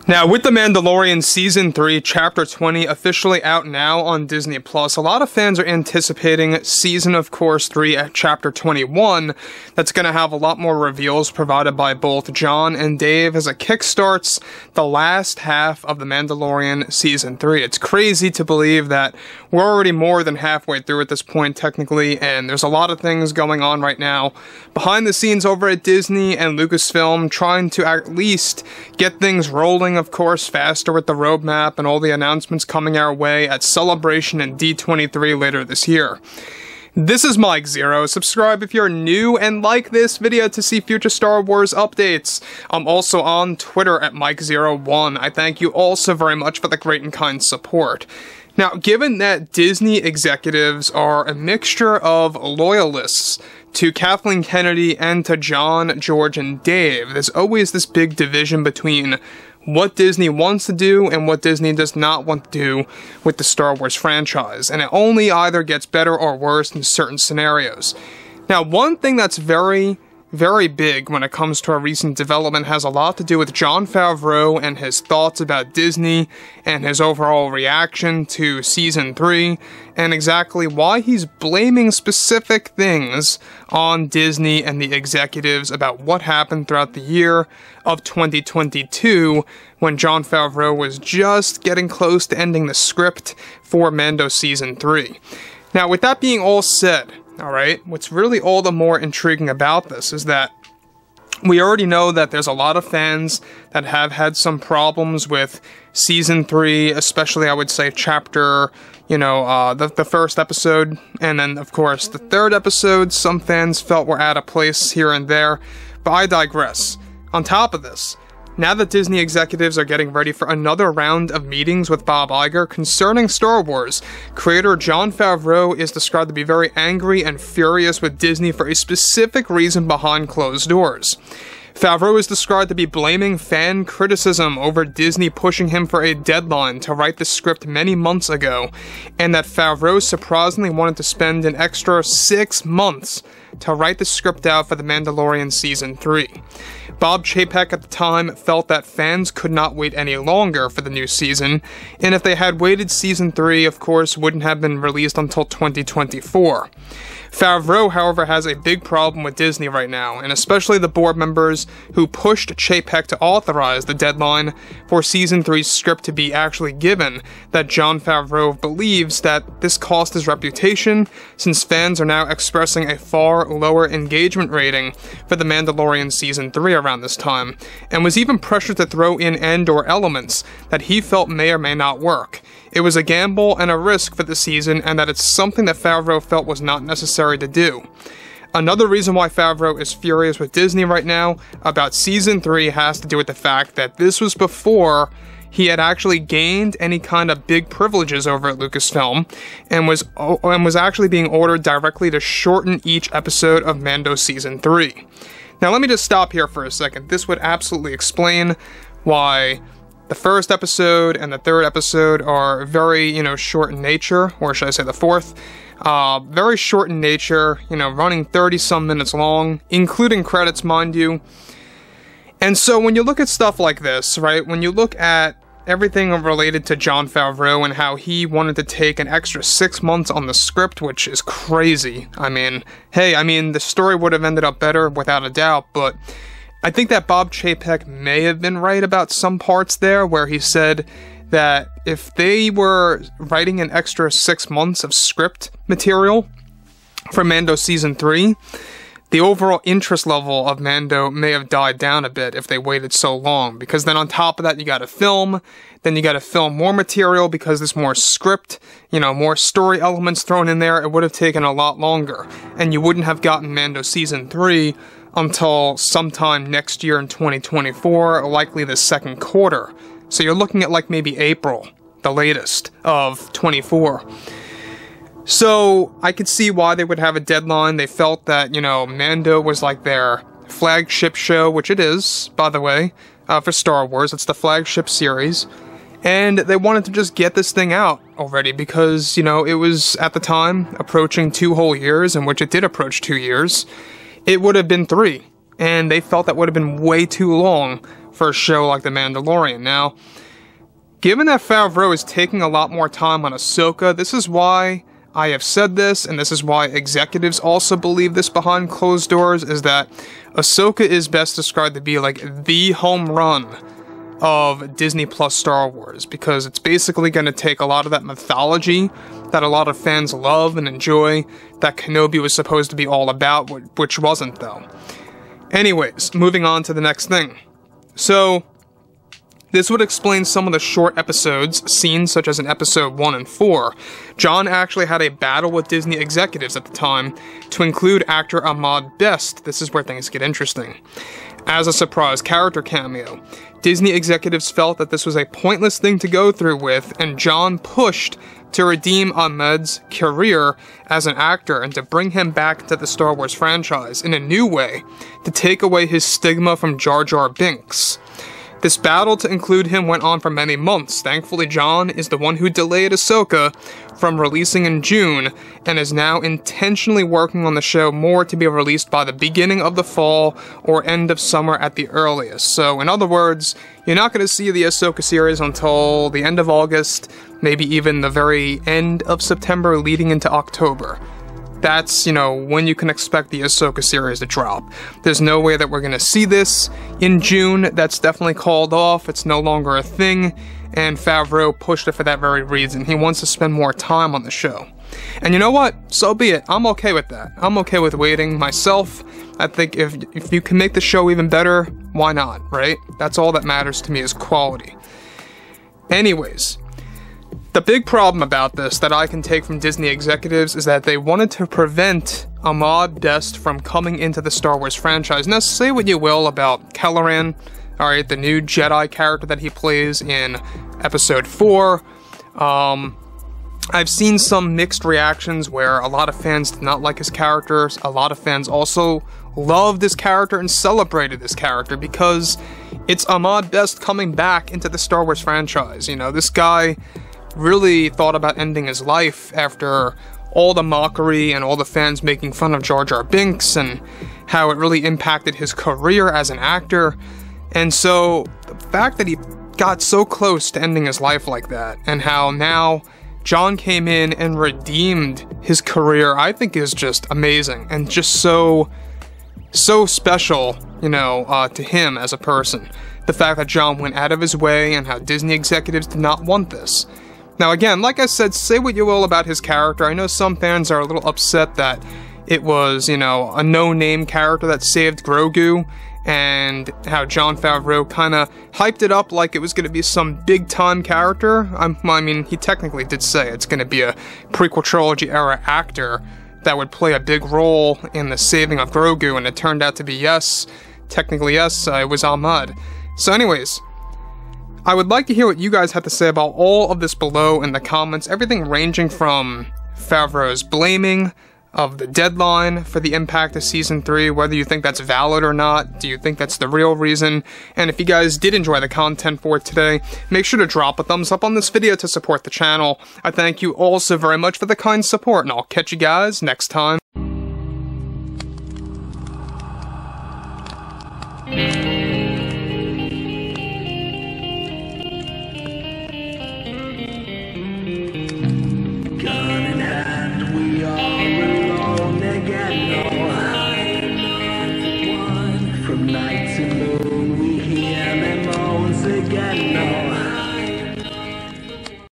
Now, with The Mandalorian Season 3, Chapter 20 officially out now on Disney+, a lot of fans are anticipating Season, of course, 3 at Chapter 21. That's going to have a lot more reveals provided by both Jon and Dave as it kickstarts the last half of The Mandalorian Season 3. It's crazy to believe that we're already more than halfway through at this point, technically, and there's a lot of things going on right now behind the scenes over at Disney and Lucasfilm, trying to at least get things rolling, of course, faster with the roadmap and all the announcements coming our way at Celebration and D23 later this year. This is Mike Zero. Subscribe if you're new and like this video to see future Star Wars updates. I'm also on Twitter at Mike01. I thank you all so very much for the great and kind support. Now, given that Disney executives are a mixture of loyalists to Kathleen Kennedy and to Jon, George, and Dave, there's always this big division between what Disney wants to do and what Disney does not want to do with the Star Wars franchise, and it only either gets better or worse in certain scenarios. Now, one thing that's very big when it comes to a recent development has a lot to do with Jon Favreau and his thoughts about Disney and his overall reaction to Season 3 and exactly why he's blaming specific things on Disney and the executives about what happened throughout the year of 2022 when Jon Favreau was just getting close to ending the script for Mando Season 3. Now, with that being all said, alright, what's really all the more intriguing about this is that we already know that there's a lot of fans that have had some problems with Season 3, especially I would say Chapter, the first episode, and then of course the third episode, some fans felt were out of place here and there, but I digress. On top of this, now that Disney executives are getting ready for another round of meetings with Bob Iger concerning Star Wars, creator Jon Favreau is described to be very angry and furious with Disney for a specific reason behind closed doors. Favreau is described to be blaming fan criticism over Disney pushing him for a deadline to write the script many months ago, and that Favreau surprisingly wanted to spend an extra 6 months to write the script out for The Mandalorian Season 3. Bob Chapek at the time felt that fans could not wait any longer for the new season, and if they had waited, Season 3, of course, wouldn't have been released until 2024. Favreau, however, has a big problem with Disney right now, and especially the board members who pushed Chapek to authorize the deadline for Season 3's script to be actually given, that Jon Favreau believes that this cost his reputation, since fans are now expressing a far lower engagement rating for The Mandalorian Season 3 around this time, and was even pressured to throw in Andor elements that he felt may or may not work. It was a gamble and a risk for the season, and that it's something that Favreau felt was not necessary to do. Another reason why Favreau is furious with Disney right now about Season 3 has to do with the fact that this was before he had actually gained any kind of big privileges over at Lucasfilm, and was actually being ordered directly to shorten each episode of Mando Season 3. Now let me just stop here for a second. This would absolutely explain why the first episode and the third episode are very, short in nature, or should I say the fourth, very short in nature, running 30-some minutes long, including credits, mind you. And so when you look at stuff like this, right, when you look at everything related to Jon Favreau and how he wanted to take an extra 6 months on the script, which is crazy. The story would have ended up better without a doubt, but I think that Bob Chapek may have been right about some parts there, where he said that if they were writing an extra 6 months of script material for Mando Season 3, the overall interest level of Mando may have died down a bit if they waited so long, because then on top of that you gotta film, then you gotta film more material because there's more script, more story elements thrown in there. It would have taken a lot longer, and you wouldn't have gotten Mando Season 3 until sometime next year in 2024, likely the second quarter. So you're looking at like maybe April, the latest, of 24. So I could see why they would have a deadline. They felt that, Mando was like their flagship show, which it is, by the way, for Star Wars. It's the flagship series. And they wanted to just get this thing out already because, it was, at the time, approaching 2 whole years, in which it did approach 2 years. It would have been 3, and they felt that would have been way too long for a show like The Mandalorian. Now, given that Favreau is taking a lot more time on Ahsoka, this is why I have said this, and this is why executives also believe this behind closed doors, is that Ahsoka is best described to be like the home run of Disney Plus Star Wars, because it's basically going to take a lot of that mythology that a lot of fans love and enjoy, that Kenobi was supposed to be all about, which wasn't though. Anyways, moving on to the next thing. So, this would explain some of the short episodes, scenes such as in episode 1 and 4. Jon actually had a battle with Disney executives at the time, to include actor Ahmed Best. This is where things get interesting. As a surprise character cameo, Disney executives felt that this was a pointless thing to go through with, and Jon pushed to redeem Ahmed's career as an actor and to bring him back to the Star Wars franchise in a new way, to take away his stigma from Jar Jar Binks. This battle to include him went on for many months. Thankfully, Jon is the one who delayed Ahsoka from releasing in June, and is now intentionally working on the show more to be released by the beginning of the fall or end of summer at the earliest. So, in other words, you're not going to see the Ahsoka series until the end of August, maybe even the very end of September leading into October. That's, when you can expect the Ahsoka series to drop. There's no way that we're going to see this in June. That's definitely called off. It's no longer a thing, and Favreau pushed it for that very reason. He wants to spend more time on the show. And you know what? So be it. I'm okay with that. I'm okay with waiting myself. I think if you can make the show even better, why not, right? That's all that matters to me, is quality. Anyways, the big problem about this that I can take from Disney executives is that they wanted to prevent Ahmed Best from coming into the Star Wars franchise. Now, say what you will about Kelleran, alright, the new Jedi character that he plays in Episode 4. I've seen some mixed reactions where a lot of fans did not like his characters. A lot of fans also loved this character and celebrated this character because it's Ahmed Best coming back into the Star Wars franchise. This guy really thought about ending his life after all the mockery and all the fans making fun of Jar Jar Binks and how it really impacted his career as an actor. And so the fact that he got so close to ending his life like that, and how now Jon came in and redeemed his career, I think is just amazing and just so special, to him as a person. The fact that Jon went out of his way and how Disney executives did not want this. Now again, like I said, say what you will about his character. I know some fans are a little upset that it was, a no-name character that saved Grogu, and how Jon Favreau kind of hyped it up like it was going to be some big-time character. I mean, he technically did say it's going to be a prequel trilogy-era actor that would play a big role in the saving of Grogu, and it turned out to be yes. Technically yes, it was Ahmed. So anyways, I would like to hear what you guys have to say about all of this below in the comments, everything ranging from Favreau's blaming of the deadline for the impact of Season 3, whether you think that's valid or not, do you think that's the real reason, and if you guys did enjoy the content for today, make sure to drop a thumbs up on this video to support the channel. I thank you all so very much for the kind support, and I'll catch you guys next time.